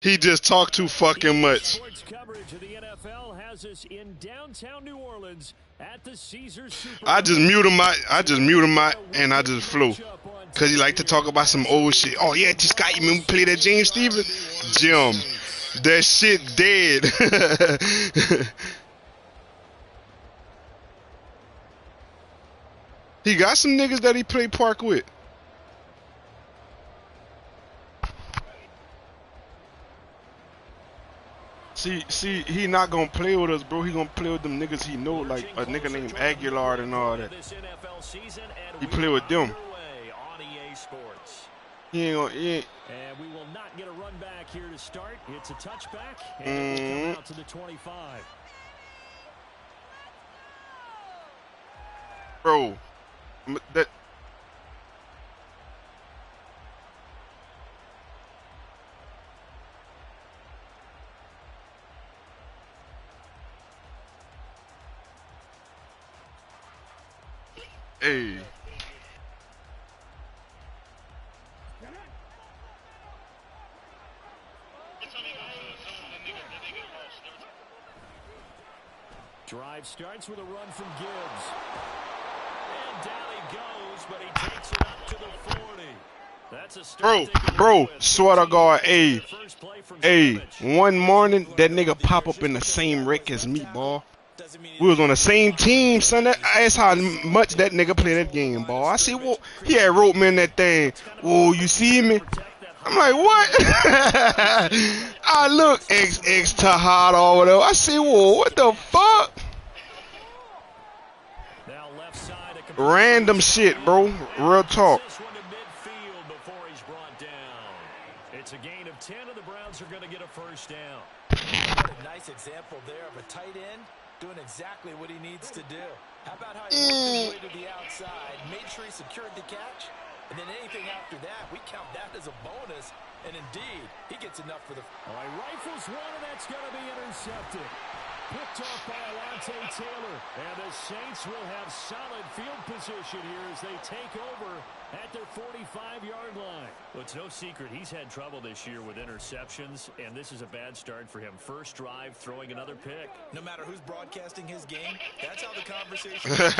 He just talked too fucking much. Sports coverage of the NFL has us in downtown New Orleans at the Caesars I just Superdome. muted my, and I just flew. Cause he like to talk about some old shit. Oh yeah, this guy, you remember play that James Stevens? Jim, that shit dead. He got some niggas that he play park with. See, he not gonna play with us, bro. He gonna play with them niggas he know, like a nigga named Aguilar and all that. He play with them. He ain't gonna. And we will not get a run back here to start. It's a touchback, and it will come out to the 25. Bro, that. Hey. Drive starts with a run from Gibbs. And down he goes, but he takes it up to the 40. That's a start. Bro, swear to God, hey, one morning that nigga pop up in the same wreck as me, boy. We was on the same team, son. That's how much that nigga play that game, boy. I see, well, he had wrote me in that thing. Whoa, you see me? I'm like, what? I look, X Tahada or whatever. I see, whoa, what the fuck? Random shit, bro. Real talk. It's a gain of 10, and the Browns are going to get a first down. What a nice example there of a tight end doing exactly what he needs to do. How about how he worked his way to the outside, made sure he secured the catch, and then anything after that, we count that as a bonus. And indeed, he gets enough for the... All right, rifles one, and that's going to be intercepted. Picked off by Alontae Taylor. And the Saints will have solid field position here as they take over at their 45-yard line. Well, it's no secret he's had trouble this year with interceptions, and this is a bad start for him. First drive, throwing another pick. No matter who's broadcasting his game, that's how the conversation is.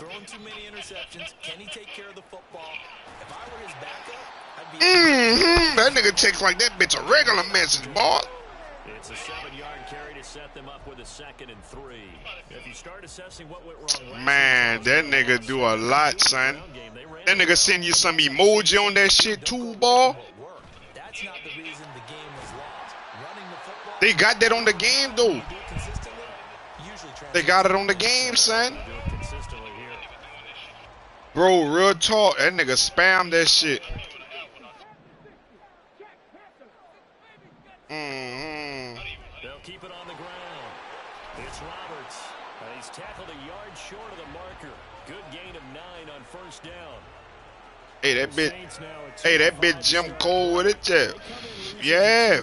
Throwing too many interceptions. Can he take care of the football? If I were his backup, I'd be... That nigga takes like that bitch a regular message, boy. It's a 7-yard carry to set them up with a 2nd and 3. If you start assessing what went wrong, man, that nigga do a lot, son. That nigga send you some emoji on that shit too, boy. That's not the reason the game was lost. Running the football. They got that on the game though. They got it on the game, son. Bro, real talk, that nigga spam that shit. They'll keep it on the ground. It's Roberts. He's tackled a yard short of the marker. Good gain of 9 on first down. Hey, that bitch Jim Cole with it, yeah.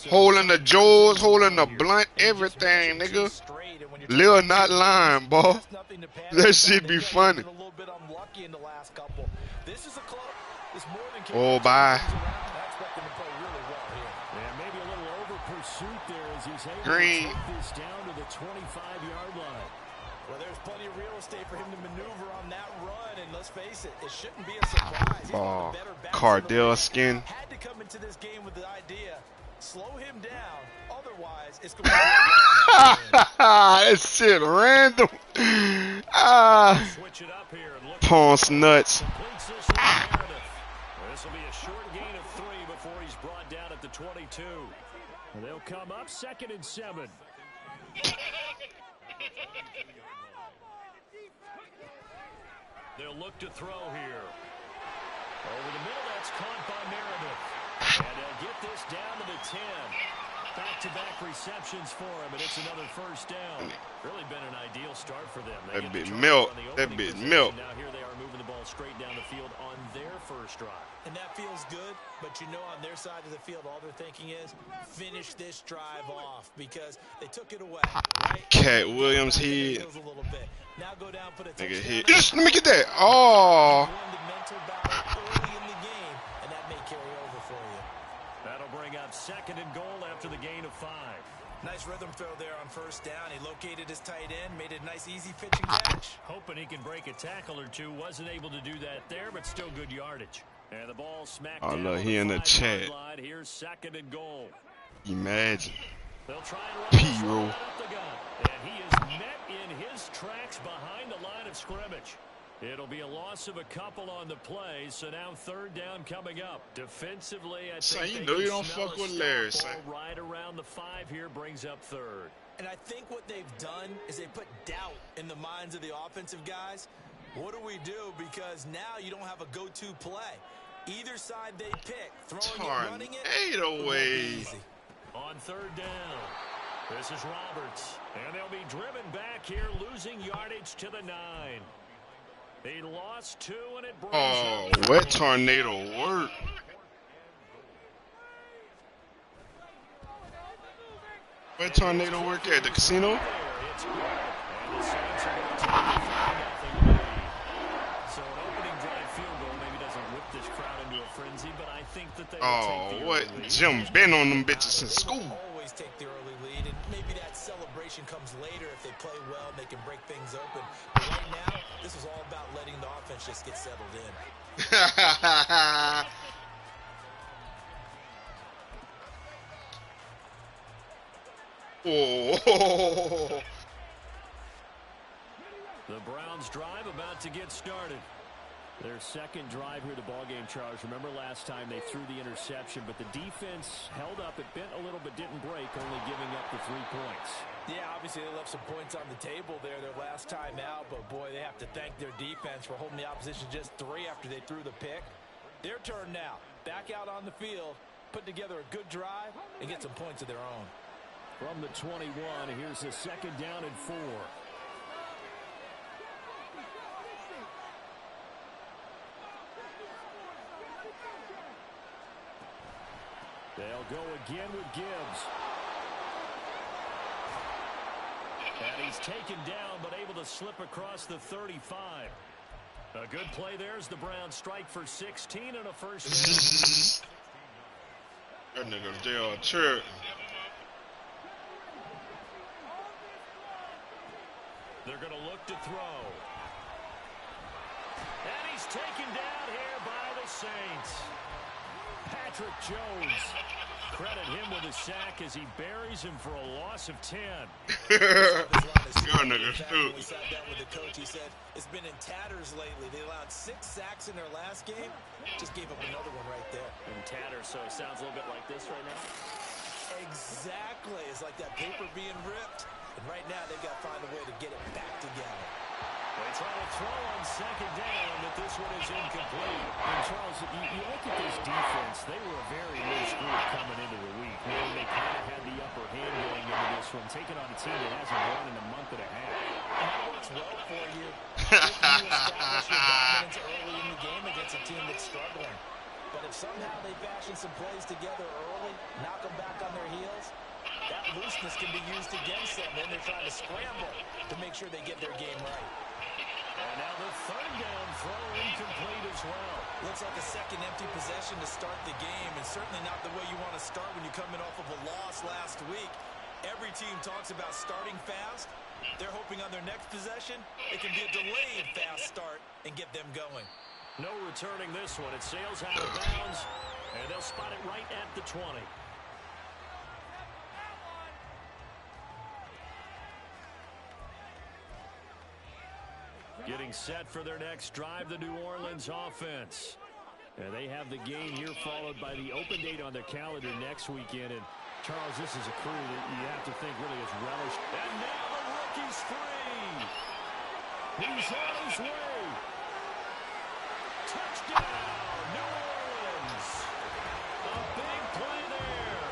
Holding the jaws, holding the blunt, everything, nigga. Lil not lying, boy. That shit be funny. Oh, bye. Green. Down to the 25-yard line. Well, there's plenty of real estate for him to maneuver on that run, and let's face it, it shouldn't be a surprise. Oh, Cardell skin. Had to come into this game with the idea, slow him down, otherwise it's going to be that shit random. Switch it up here and look. Ponce nuts. This will be a short gain of 3 before he's brought down at the 22. And they'll come up 2nd and 7. They'll look to throw here. Over the middle, that's caught by Meredith. And they'll get this down to the 10. Back-to-back receptions for him, and it's another first down. Really been an ideal start for them. That bit milk. That bit milk. Now here they are moving the ball straight down the field on their first drive. And that feels good, but you know on their side of the field, all they're thinking is finish this drive off because they took it away. Right? Cat Williams head. Now go down, put a nigga hit. Let me get that. Oh. That'll bring up 2nd and goal after the gain of 5. Nice rhythm throw there on first down. He located his tight end, made it a nice, easy pitch and catch. Hoping he can break a tackle or two. Wasn't able to do that there, but still good yardage. And the ball smacked down. Look, he in the chat. Line. Here's 2nd and goal. Imagine. They'll try and P-roll. up the gun. And he is met in his tracks behind the line of scrimmage. It'll be a loss of a couple on the play, so now 3rd down coming up. Defensively, I think you know you don't fuck with Larry, son. Right around the 5 here brings up 3rd. And I think what they've done is they put doubt in the minds of the offensive guys. What do we do? Because now you don't have a go-to play. Either side they pick, throwing it, running it, away. On 3rd down, this is Roberts. And they'll be driven back here, losing yardage to the 9. They lost 2, and it brings wet tornado work. Wet tornado work at the casino? So an opening drive field goal maybe doesn't whip this crowd into a frenzy, but I think that they will take the what? early lead. Jim been on them bitches since school. Always take the early lead, and maybe that celebration comes later if they play well and they can break things open. But right now, this is all about letting the offense just get settled in. Oh. The Browns drive about to get started. Their 2nd drive here of the ballgame, Charles. Remember last time they threw the interception, but the defense held up. It bent a little but didn't break, only giving up the 3 points. Yeah, obviously they left some points on the table there their last time out, but boy, they have to thank their defense for holding the opposition just 3 after they threw the pick. Their turn now. Back out on the field, put together a good drive, and get some points of their own. From the 21, here's the 2nd down and 4. They'll go again with Gibbs. And he's taken down, but able to slip across the 35. A good play there as the Browns strike for 16 and a first down. That nigga's there on church. They're going to look to throw. And he's taken down here by the Saints. Patrick Jones. Credit him with a sack as he buries him for a loss of 10. Your nigga stupid. We sat down with the coach. He said it's been in tatters lately. They allowed 6 sacks in their last game. Just gave up another one right there. In tatters, so it sounds a little bit like this right now. Exactly. It's like that paper being ripped. And right now they've got to find a way to get it back together. They try to throw on 2nd down, but this one is incomplete. And Charles, you look at this defense, they were a very loose group coming into the week. Really, they kind of had the upper hand going into this one, taking on a team that hasn't won in a month and a half. And that works well for you. If you establish your dominance early in the game against a team that's struggling. But if somehow they fashion some plays together early, knock them back on their heels, that looseness can be used against them when they're trying to scramble to make sure they get their game right. And now the 3rd down throw incomplete as well. Looks like a second empty possession to start the game, and certainly not the way you want to start when you're coming off of a loss last week. Every team talks about starting fast. They're hoping on their next possession, it can be a delayed fast start and get them going. No returning this one. It sails out of bounds, and they'll spot it right at the 20. Getting set for their next drive, the New Orleans offense. And they have the game here followed by the open date on their calendar next weekend. And Charles, this is a crew that you have to think really has relished. And now the rookie's free. He's on his way. Touchdown, New Orleans. A big play there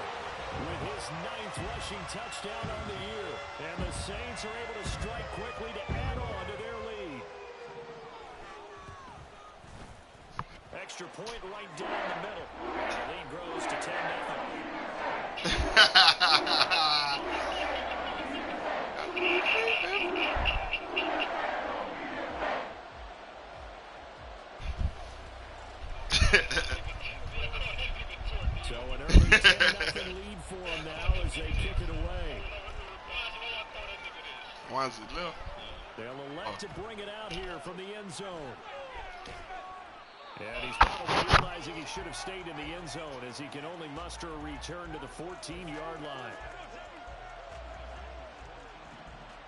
with his 9th rushing touchdown on the year. And the Saints are able to strike quickly to add on to their lead. Extra point right down the middle. The lead grows to 10-0. So an early Why is it left? They'll elect to bring it out here from the end zone. And he's probably realizing he should have stayed in the end zone as he can only muster a return to the 14-yard line.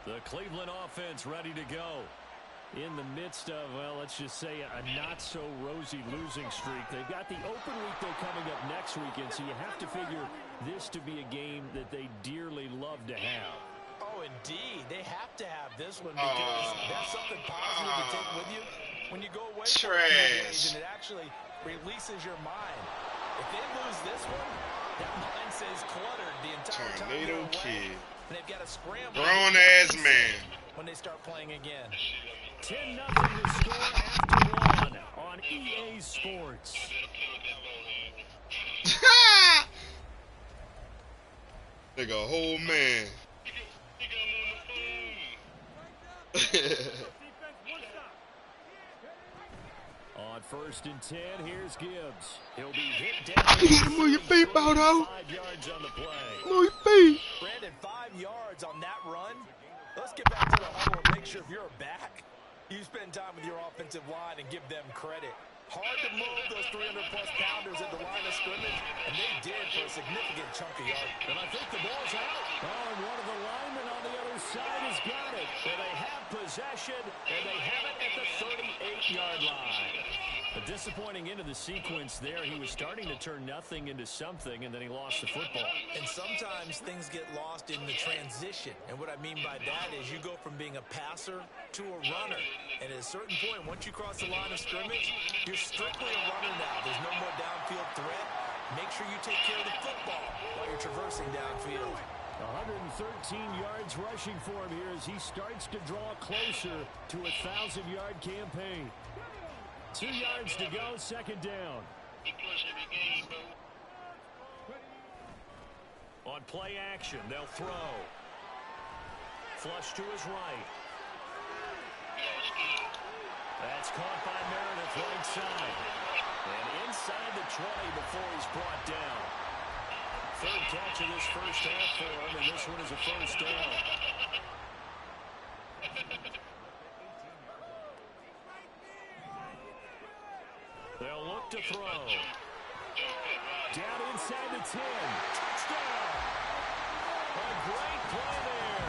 The Cleveland offense ready to go. In the midst of, well, let's just say a not-so-rosy losing streak. They've got the open week, though, coming up next weekend, so you have to figure this to be a game that they dearly love to have. Oh, indeed. They have to have this one because that's something positive to take with you when you go away for a few days, and it actually releases your mind. If they lose this one, that mind stays cluttered the entire time they're away. Kid. And they've got to scramble. Grown-ass man. When they start playing again. 10-0 to score after one on EA Sports. Nigga, whole man. On 1st and 10, here's Gibbs. He'll be hit down. You gotta move your feet, Bodo. 5 yards on the play. Move your feet. Brandon, 5 yards on that run. Let's get back to the huddle and make sure if you're a back, you spend time with your offensive line and give them credit. Hard to move those 300-plus pounders at the line of scrimmage, and they did for a significant chunk of yards. And I think the ball's out. Oh, and one of the linemen on the other side has got it. And they have possession, and they have it at the 38-yard line. A disappointing end of the sequence there. He was starting to turn nothing into something, and then he lost the football. And sometimes things get lost in the transition. And what I mean by that is you go from being a passer to a runner. And at a certain point, once you cross the line of scrimmage, you're strictly a runner now. There's no more downfield threat. Make sure you take care of the football while you're traversing downfield. 113 yards rushing for him here as he starts to draw closer to a 1,000-yard campaign. 2 yards to go, 2nd down. On play action, they'll throw. Flush to his right. That's caught by Meredith right side. And inside the 20 before he's brought down. 3rd catch of this first half for him, and this one is a 1st down. They'll look to throw. Down inside the 10. Touchdown! A great play there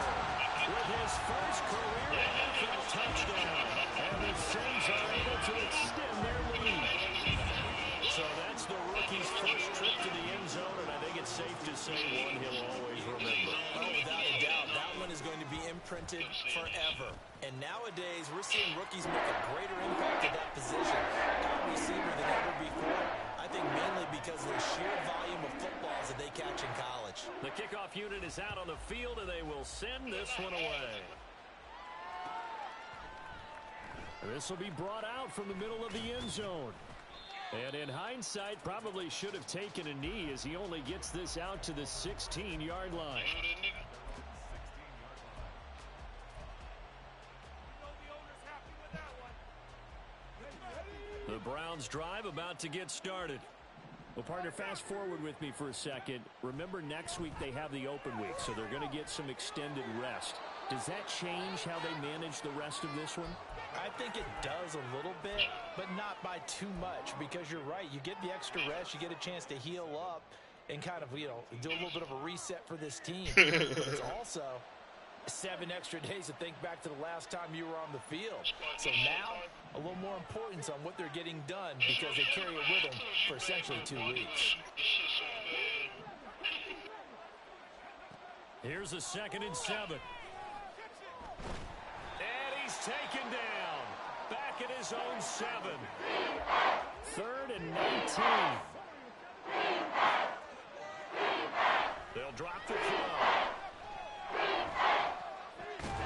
with his first career NFL touchdown. And the Saints are able to extend their lead. So that's the rookie's first trip to the end zone, and I think it's safe to say one he'll always remember. Oh, without a doubt, that one is going to be imprinted forever. And nowadays, we're seeing rookies make a greater impact at that position. Out receiver than ever before. I think mainly because of the sheer volume of footballs that they catch in college. The kickoff unit is out on the field, and they will send this one away. This will be brought out from the middle of the end zone. And in hindsight, probably should have taken a knee as he only gets this out to the 16-yard line. The Browns drive about to get started. Well, partner, fast forward with me for a second. Remember, next week they have the open week, so they're going to get some extended rest. Does that change how they manage the rest of this one? I think it does a little bit, but not by too much, because you're right. You get the extra rest, you get a chance to heal up and kind of, you know, do a little bit of a reset for this team. But it's also 7 extra days to think back to the last time you were on the field. So now, a little more importance on what they're getting done because they carry it with them for essentially 2 weeks. Here's a 2nd and 7. And he's taken down. Back at his own 7. 3rd and 19. They'll drop the throw.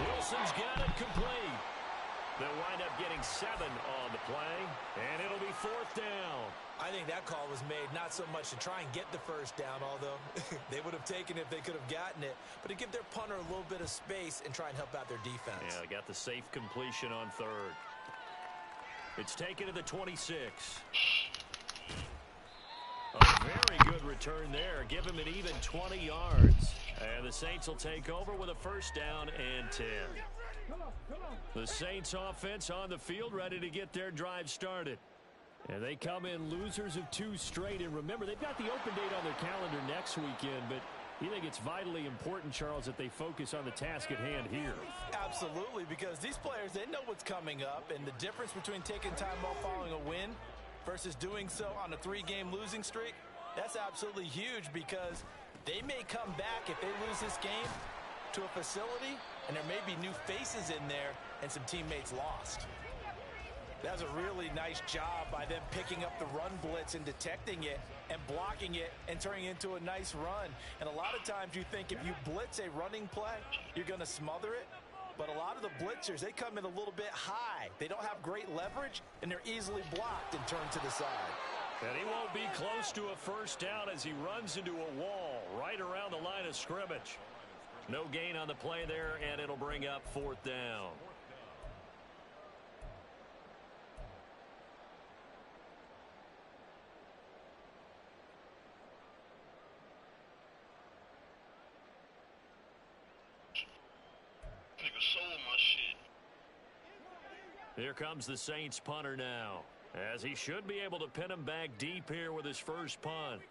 Wilson's got it complete. They'll wind up getting 7 on the play, and it'll be 4th down. I think that call was made not so much to try and get the first down, although they would have taken it if they could have gotten it, but to give their punter a little bit of space and try and help out their defense. Yeah, they got the safe completion on 3rd. It's taken to the 26. A very good return there. Give him an even 20 yards. And the Saints will take over with a first down and 10. The Saints offense on the field ready to get their drive started. And they come in losers of 2 straight. And remember, they've got the open date on their calendar next weekend. But you think it's vitally important, Charles, that they focus on the task at hand here? Absolutely, because these players, they know what's coming up. And the difference between taking time off following a win versus doing so on a 3-game losing streak, that's absolutely huge, because they may come back if they lose this game to a facility and there may be new faces in there and some teammates lost. That was a really nice job by them picking up the run blitz and detecting it and blocking it and turning it into a nice run. And a lot of times you think if you blitz a running play, you're going to smother it. But a lot of the blitzers, they come in a little bit high. They don't have great leverage, and they're easily blocked and turned to the side. And he won't be close to a first down as he runs into a wall right around the line of scrimmage. No gain on the play there, and it'll bring up 4th down. Here comes the Saints punter now, as he should be able to pin him back deep here with his first punt.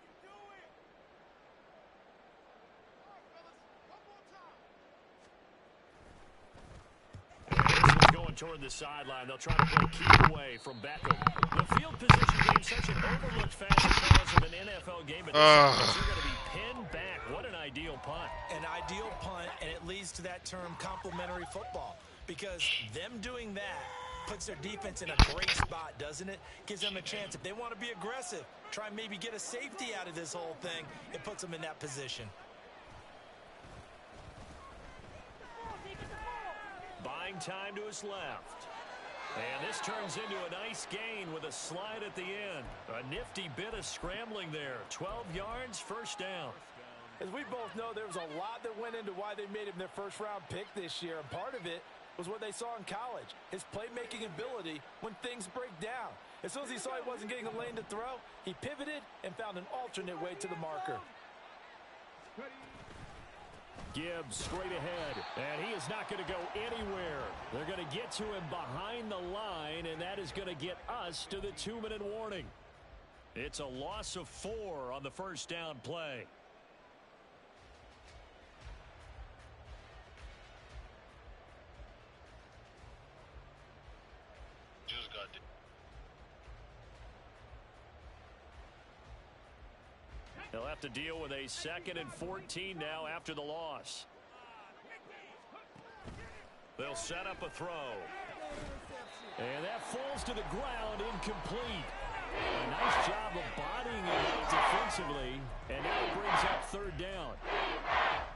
Going toward the sideline. They'll try to pull keep away from Beckham. The field position game, such an overlooked factor of an NFL game, but this is going to be pinned back. What an ideal punt. An ideal punt, and it leads to that term complementary football, because them doing that puts their defense in a great spot, doesn't it? Gives them a chance. If they want to be aggressive, try and maybe get a safety out of this whole thing, it puts them in that position. Buying time to his left. And this turns into a nice gain with a slide at the end. A nifty bit of scrambling there. 12 yards, first down. As we both know, there was a lot that went into why they made him their first-round pick this year. And part of it was what they saw in college, his playmaking ability when things break down. As soon as he saw he wasn't getting a lane to throw, he pivoted and found an alternate way to the marker. Gibbs straight ahead, and he is not going to go anywhere. They're going to get to him behind the line, and that is going to get us to the 2-minute warning. It's a loss of 4 on the first down play. They'll have to deal with a 2nd and 14 now after the loss. They'll set up a throw. And that falls to the ground, incomplete. A nice job of bodying it defensively, and now it brings up 3rd down.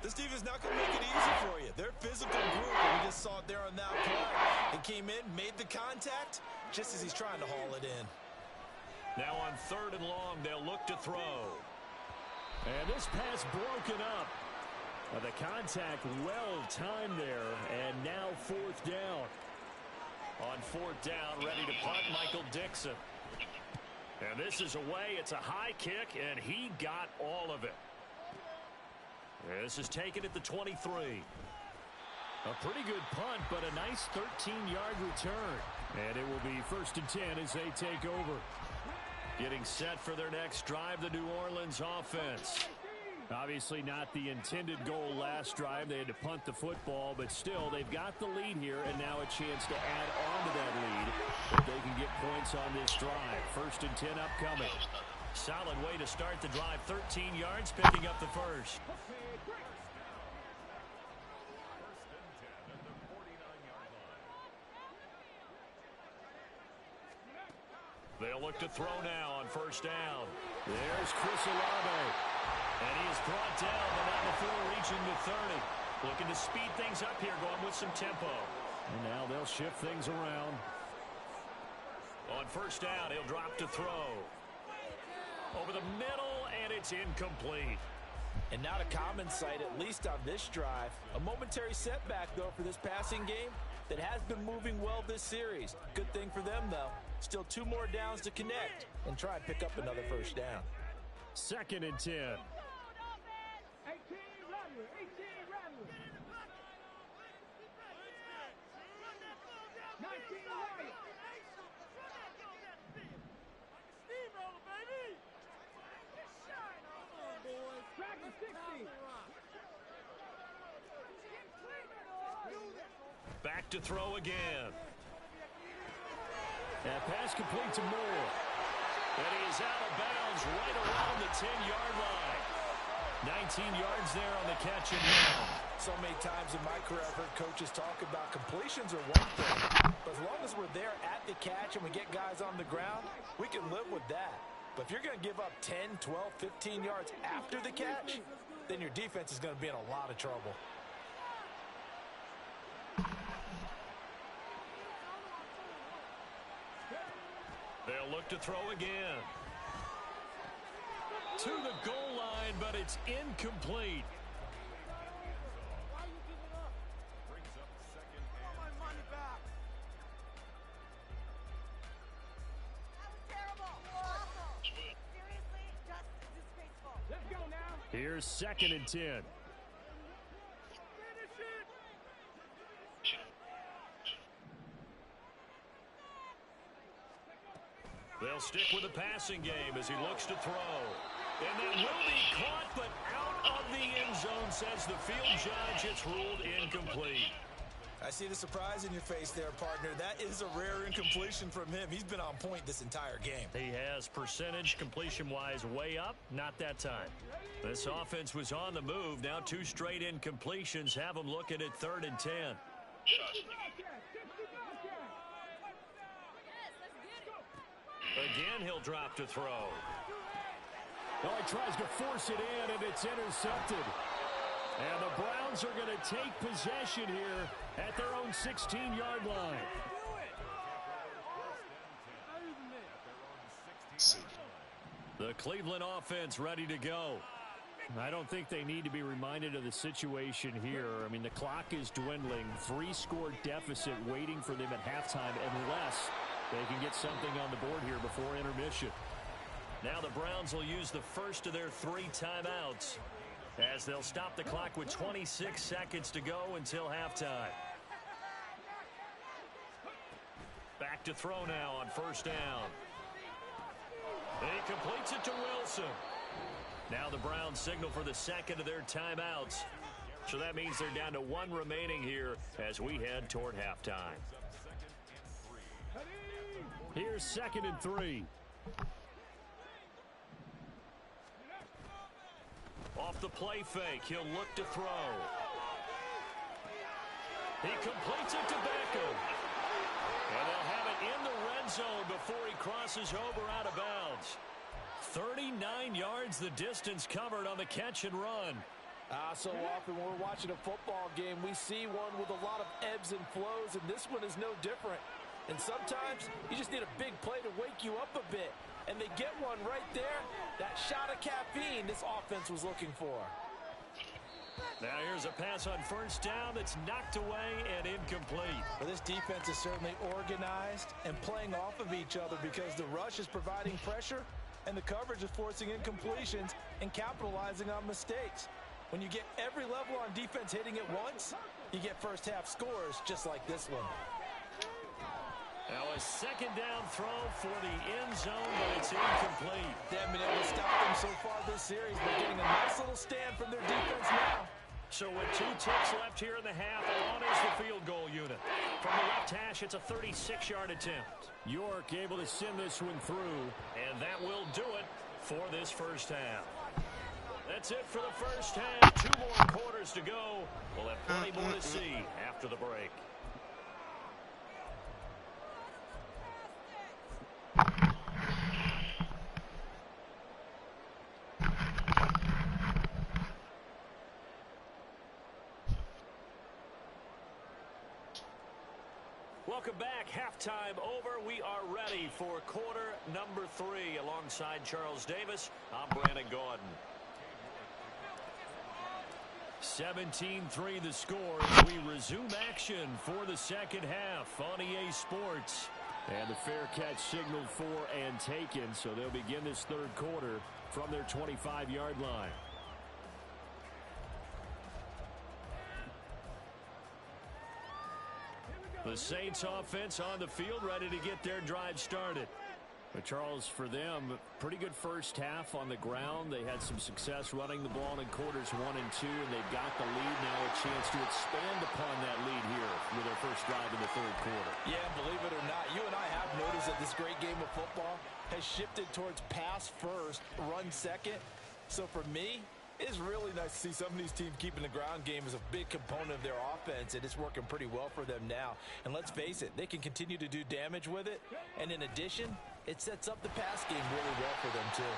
This defense not going to make it easy for you. They're a physical group, and we just saw it there on that play. He came in, made the contact, just as he's trying to haul it in. Now on 3rd and long, they'll look to throw. And this pass broken up. The contact well timed there, and now 4th down. On 4th down, ready to punt, Michael Dixon. And this is away. It's a high kick, and he got all of it. This is taken at the 23. A pretty good punt, but a nice 13-yard return. And it will be 1st and 10 as they take over. Getting set for their next drive, the New Orleans offense. Obviously not the intended goal last drive. They had to punt the football, but still, they've got the lead here, and now a chance to add on to that lead if they can get points on this drive. 1st and 10 upcoming. Solid way to start the drive. 13 yards, picking up the first. They'll look to throw now on 1st down. There's Chris Olave. And he is brought down, but not before reaching the 30. Looking to speed things up here, going with some tempo. And now they'll shift things around. On 1st down, he'll drop to throw. Over the middle, and it's incomplete. And not a common sight, at least on this drive. A momentary setback, though, for this passing game that has been moving well this series. Good thing for them, though. Still 2 more downs to connect and try and pick up another 1st down. 2nd and 10. Back to throw again. That pass complete to Moore. And he is out of bounds right around the 10-yard line. 19 yards there on the catch and run. So many times in my career I've heard coaches talk about completions are one thing. But as long as we're there at the catch and we get guys on the ground, we can live with that. But if you're going to give up 10, 12, 15 yards after the catch, then your defense is going to be in a lot of trouble. They'll look to throw again. To the goal line, but it's incomplete. Here's 2nd and 10. They'll stick with the passing game as he looks to throw. And that will be caught, but out of the end zone, says the field judge. It's ruled incomplete. I see the surprise in your face there, partner. That is a rare incompletion from him. He's been on point this entire game. He has percentage completion-wise way up. Not that time. This offense was on the move. Now 2 straight incompletions have them looking at 3rd and 10. Again, he'll drop to throw. Oh, he tries to force it in, and it's intercepted. And the Browns are going to take possession here at their own 16-yard line. The Cleveland offense ready to go. I don't think they need to be reminded of the situation here. I mean, the clock is dwindling. 3-score deficit waiting for them at halftime unless they can get something on the board here before intermission. Now the Browns will use the first of their 3 timeouts as they'll stop the clock with 26 seconds to go until halftime. Back to throw now on 1st down. He completes it to Wilson. Now the Browns signal for the 2nd of their timeouts. So that means they're down to 1 remaining here as we head toward halftime. Here's 2nd and 3. Off the play fake, he'll look to throw. He completes it to Beckham. And they'll have it in the red zone before he crosses over out of bounds. 39 yards the distance covered on the catch and run. So often when we're watching a football game, we see one with a lot of ebbs and flows, and this one is no different. And sometimes you just need a big play to wake you up a bit. And they get one right there. That shot of caffeine this offense was looking for. Now here's a pass on 1st down that's knocked away and incomplete. Well, this defense is certainly organized and playing off of each other because the rush is providing pressure and the coverage is forcing incompletions and capitalizing on mistakes. When you get every level on defense hitting it once, you get first half scores just like this one. Now a 2nd down throw for the end zone, but it's incomplete. They haven't been able to stop them so far this series. They're getting a nice little stand from their defense now. So with 2 ticks left here in the half, on is the field goal unit. From the left hash, it's a 36-yard attempt. York able to send this one through. And that will do it for this 1st half. That's it for the 1st half. 2 more quarters to go. We'll have plenty more to see after the break. Welcome back. Halftime over. We are ready for quarter number 3. Alongside Charles Davis, I'm Brandon Gordon. 17-3 the score as we resume action for the 2nd half on EA Sports. And the fair catch signaled for and taken, so they'll begin this 3rd quarter from their 25-yard line. The Saints offense on the field ready to get their drive started. But Charles, for them, pretty good first half on the ground. They had some success running the ball in quarters 1 and 2, and they've got the lead now, a chance to expand upon that lead here with their first drive in the third quarter. Yeah, believe it or not, you and I have noticed that this great game of football has shifted towards pass first, run second. So for me, it's really nice to see some of these teams keeping the ground game as a big component of their offense, and it's working pretty well for them now. And let's face it, they can continue to do damage with it. And in addition, it sets up the pass game really well for them, too.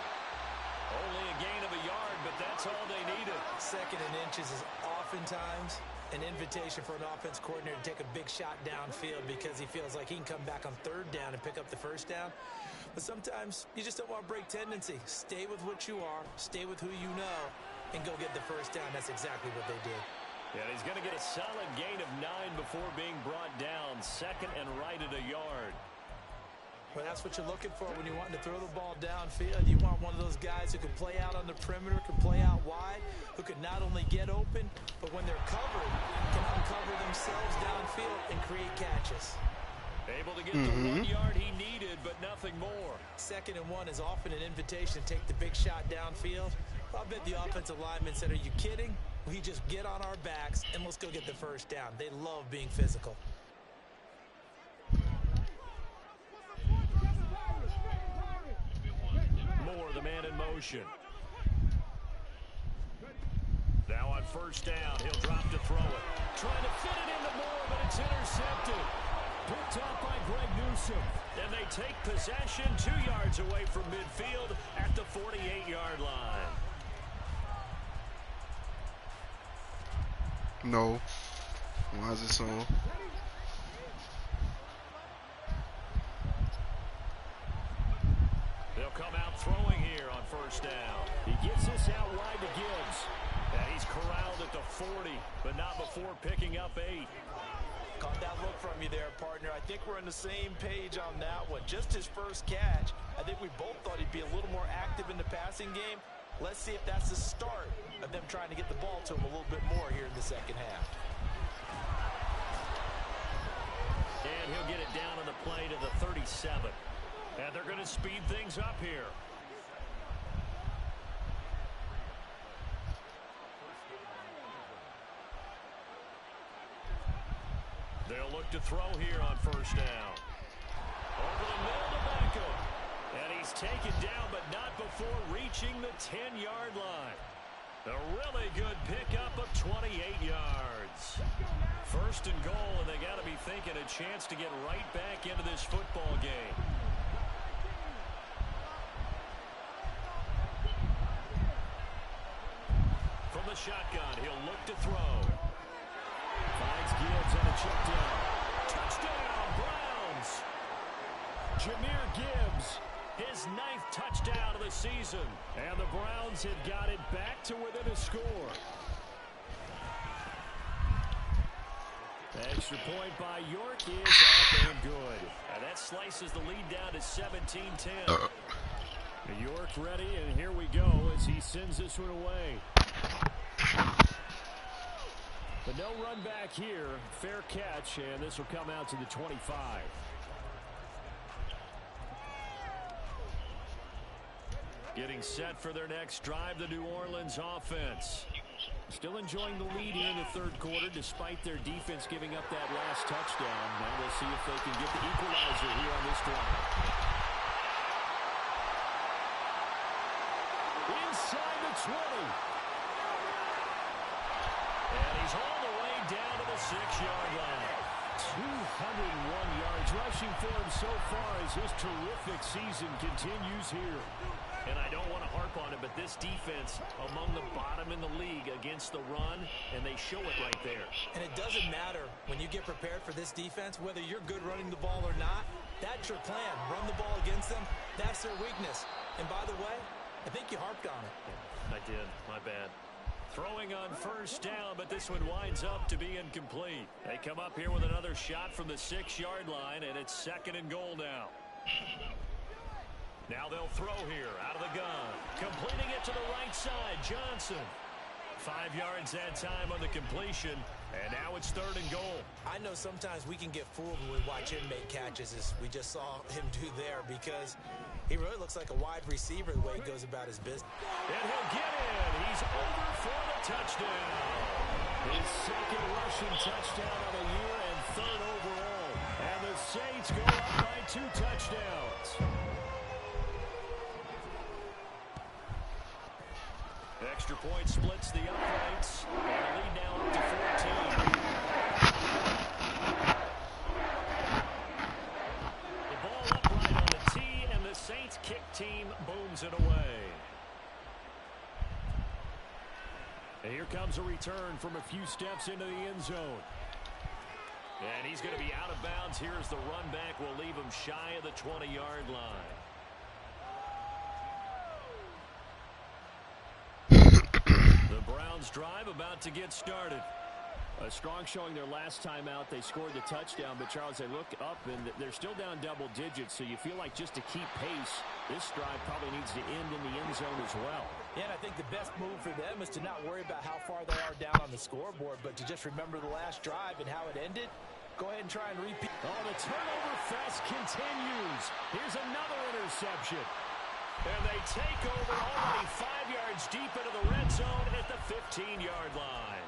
Only a gain of a yard, but that's all they needed. Second and inches is oftentimes an invitation for an offense coordinator to take a big shot downfield because he feels like he can come back on third down and pick up the first down. But sometimes you just don't want to break tendency. Stay with what you are, stay with who you know, and go get the first down. That's exactly what they did. Yeah, he's going to get a solid gain of 9 before being brought down. Second and right at a yard. Well, that's what you're looking for when you're wanting to throw the ball downfield. You want one of those guys who can play out on the perimeter, can play out wide, who can not only get open, but when they're covered, can uncover themselves downfield and create catches. Able to get the 1 yard he needed, but nothing more. Second and 1 is often an invitation to take the big shot downfield. I bet the offensive lineman said, are you kidding? We just get on our backs and let's go get the first down. They love being physical. Moore, the man in motion. Now on first down, he'll drop to throw it. Trying to fit it into Moore, but it's intercepted. Picked up by Greg Newsome. And they take possession 2 yards away from midfield at the 48-yard line. No. Why is it so? They'll come out throwing here on first down. He gets this out wide to Gibbs. And he's corralled at the 40, but not before picking up 8. Caught that look from you there, partner. I think we're on the same page on that one. Just his first catch. I think we both thought he'd be a little more active in the passing game. Let's see if that's the start of them trying to get the ball to him a little bit more here in the second half. And he'll get it down on the play to the 37. And they're going to speed things up here. They'll look to throw here on first down. Over the middle to Beckham. And he's taken down, but not before reaching the 10-yard line. A really good pickup of 28 yards. First and goal, and they got to be thinking a chance to get right back into this football game. From the shotgun, he'll look to throw. Finds Gibbs on a check down. Touchdown, Browns. Jahmyr Gibbs, his 9th touchdown of the season. And the Browns have got it back to within a score. Extra point by York is up and good. And that slices the lead down to 17-10. York ready, and here we go as he sends this one away. But no run back here. Fair catch, and this will come out to the 25. Getting set for their next drive, the New Orleans offense. Still enjoying the lead here in the third quarter, despite their defense giving up that last touchdown. Now we'll see if they can get the equalizer here on this drive. Inside the 20. And he's all the way down to the 6-yard line. 201 yards rushing for him so far as his terrific season continues here. And I don't want to harp on it, but this defense among the bottom in the league against the run, and they show it right there. And it doesn't matter when you get prepared for this defense, whether you're good running the ball or not, that's your plan. Run the ball against them. That's their weakness. And by the way, I think you harped on it. I did. My bad. Throwing on first down, but this one winds up to be incomplete. They come up here with another shot from the 6-yard line, and it's second and goal now. Now they'll throw here out of the gun. Completing it to the right side, Johnson. 5 yards that time on the completion. And now it's 3rd and goal. I know sometimes we can get fooled when we watch him make catches, as we just saw him do there, because he really looks like a wide receiver the way he goes about his business. And he'll get in. He's over for the touchdown. His 2nd rushing touchdown of the year and 3rd overall. And the Saints go up by 2 touchdowns. Extra point splits the uprights. And the lead now up to 14. The ball upright on the tee, and the Saints kick team booms it away. And here comes a return from a few steps into the end zone. And he's going to be out of bounds. Here's the run back. Will leave him shy of the 20-yard line. The Browns drive about to get started. A strong showing their last time out. They scored the touchdown, but Charles, they look up and they're still down double digits, so you feel like just to keep pace, this drive probably needs to end in the end zone as well. Yeah, and I think the best move for them is to not worry about how far they are down on the scoreboard, but to just remember the last drive and how it ended. Go ahead and try and repeat. Oh, the turnover fest continues. Here's another interception. And they take over already 5 yards deep into the red zone at the 15-yard line.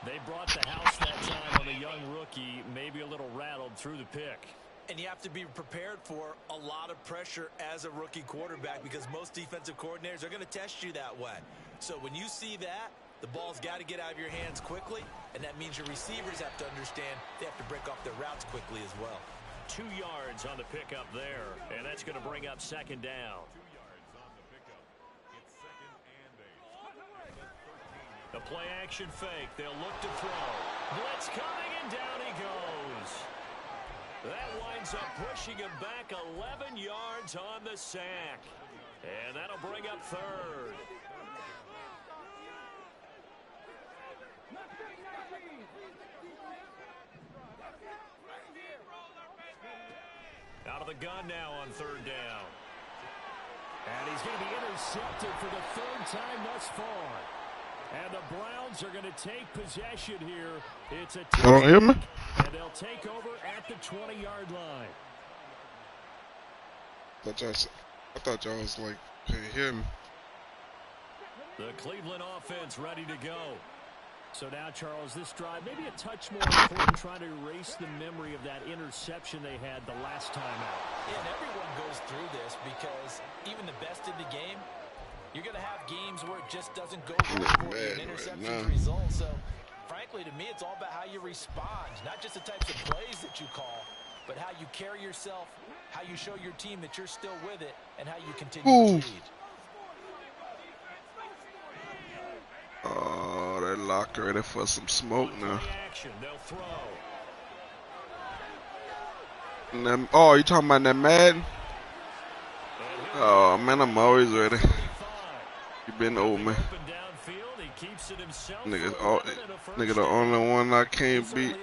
They brought the house that time on the young rookie, maybe a little rattled through the pick. And you have to be prepared for a lot of pressure as a rookie quarterback, because most defensive coordinators are going to test you that way. So when you see that, the ball's got to get out of your hands quickly, and that means your receivers have to understand they have to break off their routes quickly as well. 2 yards on the pickup there, and that's going to bring up 2nd down. The play action fake. They'll look to throw. Blitz coming, and down he goes. That winds up pushing him back 11 yards on the sack. And that'll bring up 3rd. Out of the gun now on 3rd down. And he's going to be intercepted for the 3rd time thus far. And the Browns are going to take possession here. It's a him? And they'll take over at the 20-yard line. I thought y'all was like, hey, him. The Cleveland offense ready to go. So now, Charles, this drive maybe a touch more important, trying to erase the memory of that interception they had the last time out. Yeah, and everyone goes through this, because even the best in the game, you're going to have games where it just doesn't go right for you. An interception result. So, frankly, to me, it's all about how you respond, not just the types of plays that you call, but how you carry yourself, how you show your team that you're still with it, and how you continue to lead. Oh, that locker ready for some smoke now. And then, oh, you talking about that Madden? Oh, man, I'm always ready. You been old, man. Nigga, the only one I can't beat.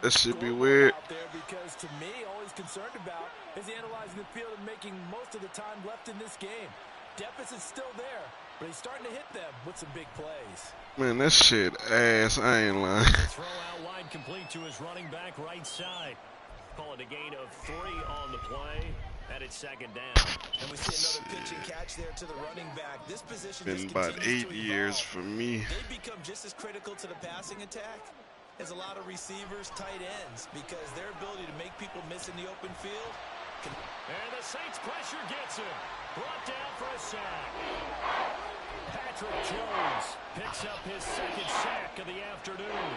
That should be weird. Because to me, all he's concerned about is analyzing the field and making most of the time left in this game. Deficit's still there, but he's starting to hit them with some big plays. Man, that shit ass. I ain't lying. Throw out wide, complete to his running back right side. Call it a gain of 3 on the play. And it's 2nd down. And we see another pitch and catch there to the running back. This position been about 8 years for me. They become just as critical to the passing attack as a lot of receivers, tight ends, because their ability to make people miss in the open field. And the Saints pressure gets him. Brought down for a sack. Patrick Jones picks up his 2nd sack of the afternoon.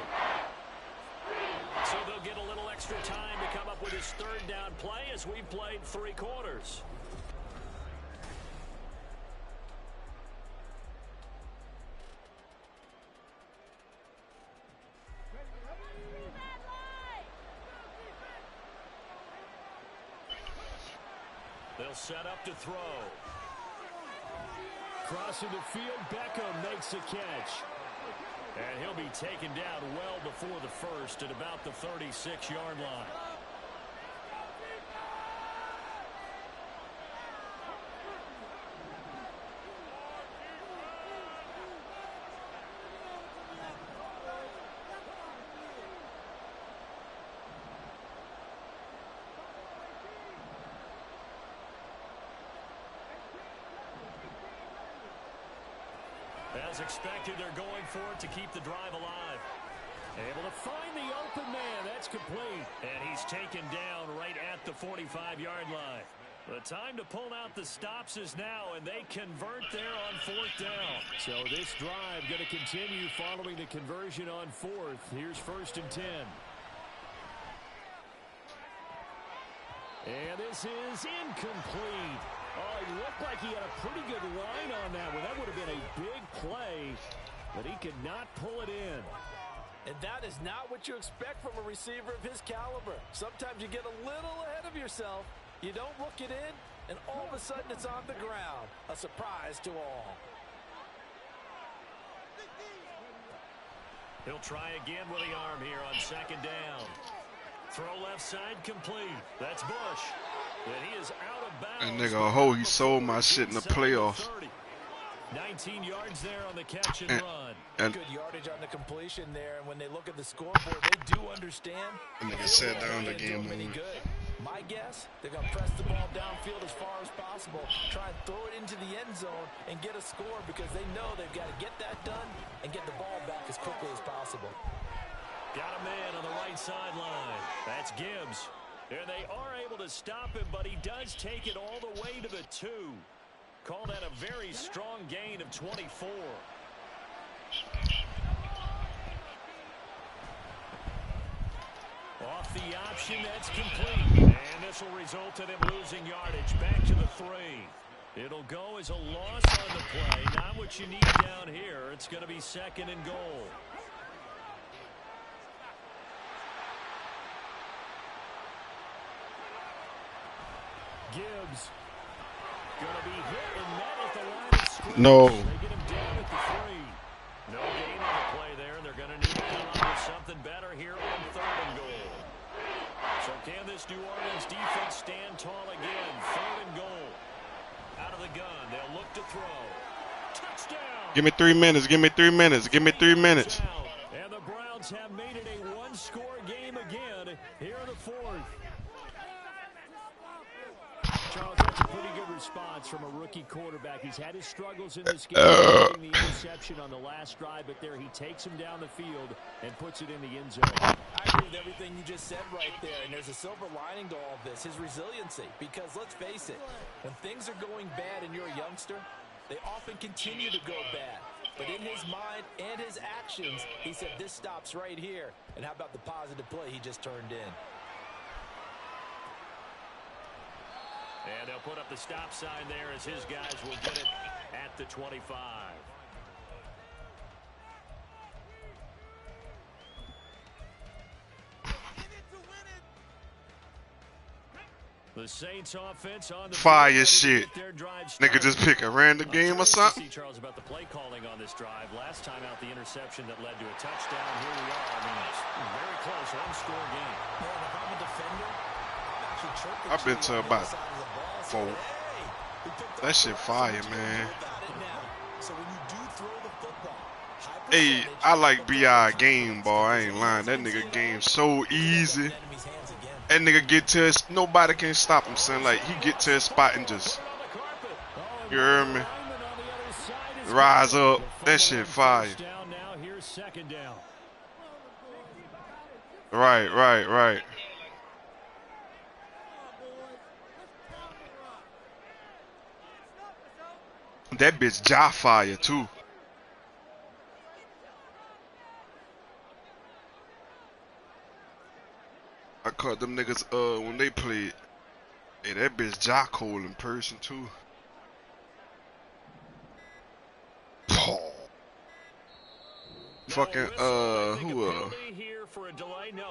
So they'll get a little extra time to come up with his 3rd down play as we've played 3 quarters. They'll set up to throw. Crossing the field, Beckham makes a catch. And he'll be taken down well before the first at about the 36-yard line. As expected, they're going for it to keep the drive alive. Able to find the open man. That's complete. And he's taken down right at the 45-yard line. The time to pull out the stops is now, and they convert there on 4th down. So this drive going to continue following the conversion on 4th. Here's 1st and 10. And this is incomplete. Oh, he looked like he had a pretty good line on that one. That would have been a big play, but he could not pull it in. And that is not what you expect from a receiver of his caliber. Sometimes you get a little ahead of yourself. You don't look it in, and all of a sudden it's on the ground. A surprise to all. He'll try again with the arm here on 2nd down. Throw left side complete. That's Bush. And he is out of bounds. That nigga, ho, he sold my shit in the playoffs. 19 yards there on the catch and run. Good yardage on the completion there, and when they look at the scoreboard, they do understand. Nigga sat down the game. My guess, they're going to press the ball downfield as far as possible, try and throw it into the end zone and get a score because they know they've got to get that done and get the ball back as quickly as possible. Got a man on the right sideline. That's Gibbs. And they are able to stop him, but he does take it all the way to the 2. Call that a very strong gain of 24. Off the option, that's complete. And this will result in him losing yardage. Back to the 3. It'll go as a loss on the play. Not what you need down here. It's going to be 2nd and goal. Gibbs going to be hit and met at the line of scrimmage. No. They get him down at the 3. No gain on the play there, and they're going to need to come up with something better here on 3rd and goal. So can this New Orleans defense stand tall again? 3rd and goal. Out of the gun, they'll look to throw. Touchdown! Give me 3 minutes. Give me 3 minutes. Give me 3 minutes. And the Browns have made it a one-score game again here in the 4th. Charles, that's a pretty good response from a rookie quarterback. He's had his struggles in this game, getting the interception on the last drive, but there he takes him down the field and puts it in the end zone. I agree with everything you just said right there, and there's a silver lining to all of this, his resiliency. Because let's face it, when things are going bad and you're a youngster, they often continue to go bad. But in his mind and his actions, he said, this stops right here. And how about the positive play he just turned in? And they'll put up the stop sign there as his guys will get it at the 25. The Saints offense on the fire shit. Nigga just pick a random game or something. See, Charles, about the play calling on this drive. Last time out, the interception that led to a touchdown. Here we are. I mean, it's very close, one-score game. Man, if I'm a defender, I'm actually chirping. I've been to about 4. That shit fire, man. So when you do throw the football, Hey, I like B.I. game, boy. I ain't lying. That nigga game so easy. That nigga get to his, nobody can stop him, son. Like, he get to his spot and just, you hear me? Rise up. That shit fire. Right. That bitch jaw fire, too. I caught them niggas when they played. Hey, that bitch jaw cold in person, too. Fucking who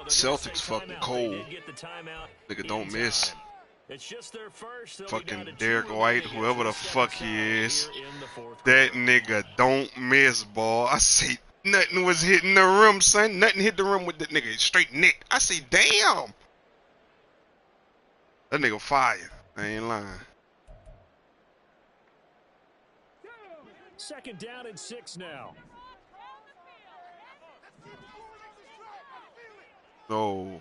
Celtics fucking cold. Nigga don't miss. Fucking Derek White, whoever the fuck he is. That nigga don't miss, boy. I say nothing was hitting the rim, son. Nothing hit the rim with that nigga. Straight neck. I say, damn. That nigga fire. I ain't lying. 2nd down and 6 now. No.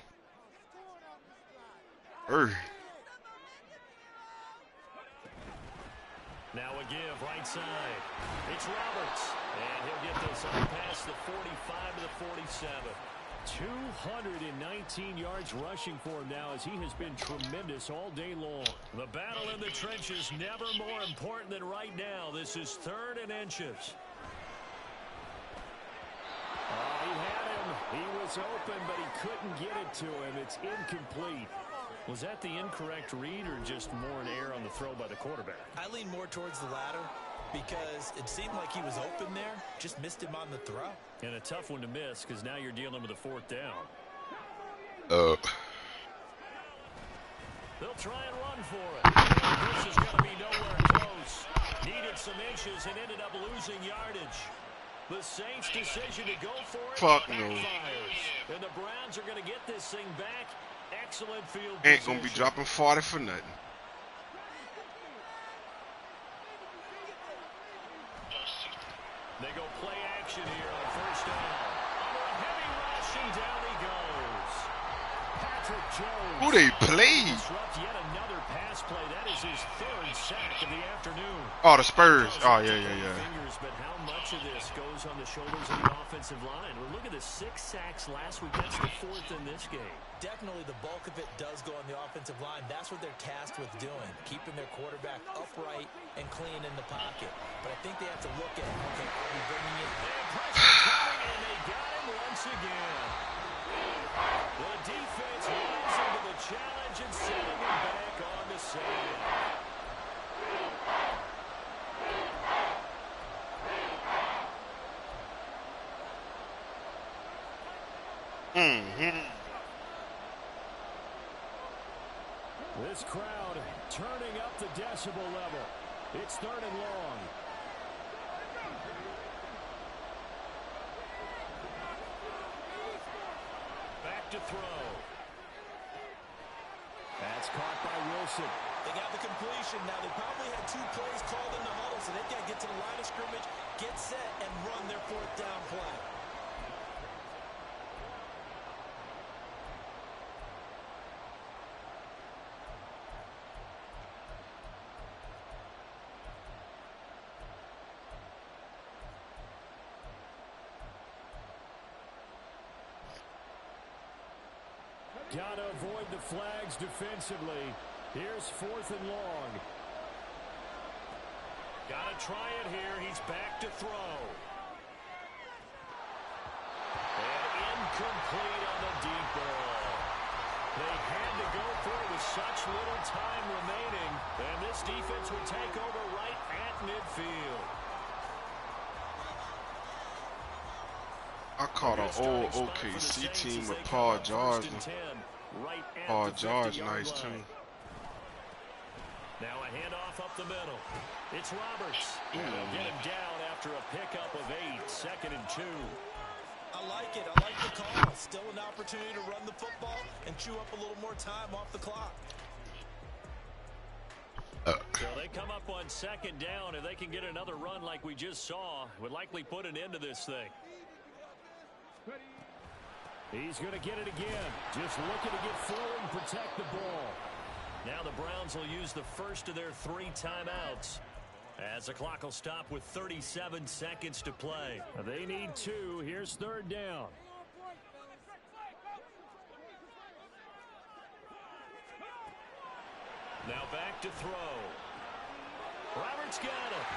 Now a give, right side. It's Roberts. And he'll get this up past the 45 to the 47. 219 yards rushing for him now as he has been tremendous all day long. The battle in the trenches never more important than right now. This is 3rd and inches. He had him. He was open, but he couldn't get it to him. It's incomplete. Was that the incorrect read or just more an error on the throw by the quarterback? I lean more towards the latter because it seemed like he was open there, just missed him on the throw. And a tough one to miss because now you're dealing with a 4th down. They'll try and run for it. This is going to be nowhere close. Needed some inches and ended up losing yardage. The Saints' decision to go for it backfires. And the Browns are going to get this thing back. Excellent field position. Ain't gonna be dropping 40 for nothing. They go play action here on 1st down. Under a heavy rush, and down he goes. Patrick Jones. Who they played? Disrupt yet another pass play. That is his 3rd sack of the afternoon. Oh, the Spurs. Oh, yeah. Fingers, but how much of this goes on the shoulders of the offensive line? Well, look at the 6 sacks last week. That's the 4th in this game. Definitely the bulk of it does go on the offensive line. That's what they're tasked with doing, keeping their quarterback upright and clean in the pocket. But I think they have to look at, okay, are we bringing it? And pressure coming, and they got him once again. The defense rising to the challenge and setting him back on the sand. This crowd turning up the decibel level. It's 3rd and long. Back to throw. That's caught by Wilson. They got the completion. Now, they probably had 2 plays called in the huddle, so they've got to get to the line of scrimmage, get set, and run their 4th down play. Got to avoid the flags defensively. Here's 4th and long. Got to try it here. He's back to throw. And incomplete on the deep ball. They had to go for it with such little time remaining. And this defense will take over right at midfield. I caught an old OKC team with Paul George. Paul George, nice too. Now a handoff up the middle. It's Roberts. And they'll get him down after a pickup of 8. 2nd and 2. I like it. I like the call. Still an opportunity to run the football and chew up a little more time off the clock. So they come up on 2nd down. If they can get another run like we just saw, would likely put an end to this thing. He's going to get it again. Just looking to get forward and protect the ball. Now the Browns will use the first of their 3 timeouts as the clock will stop with 37 seconds to play. They need 2. Here's 3rd down. Now back to throw. Roberts got it.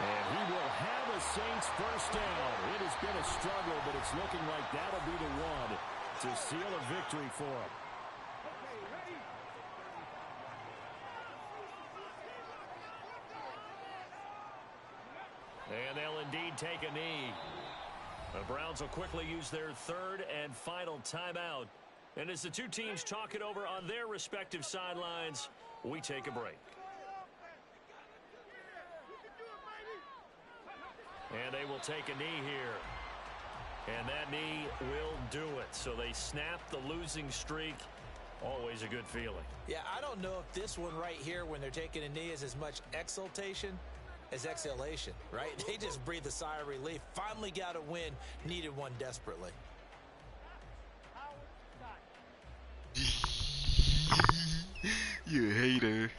And he will have a Saints 1st down. It has been a struggle, but it's looking like that'll be the one to seal a victory for him. And they'll indeed take a knee. The Browns will quickly use their 3rd and final timeout. And as the 2 teams talk it over on their respective sidelines, we take a break. And they will take a knee here. And that knee will do it. So they snap the losing streak. Always a good feeling. Yeah, I don't know if this one right here, when they're taking a knee, is as much exultation as exhalation, right? They just breathe a sigh of relief. Finally got a win. Needed one desperately. You hater.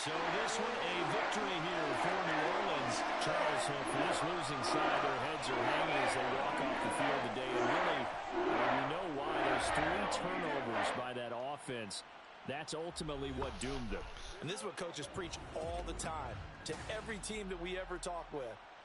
So this one a victory here for New Orleans. Charles, so for this losing side, their heads are hanging as they walk off the field today. And really, we know why. Those 3 turnovers by that offense, that's ultimately what doomed them. And this is what coaches preach all the time to every team that we ever talk with.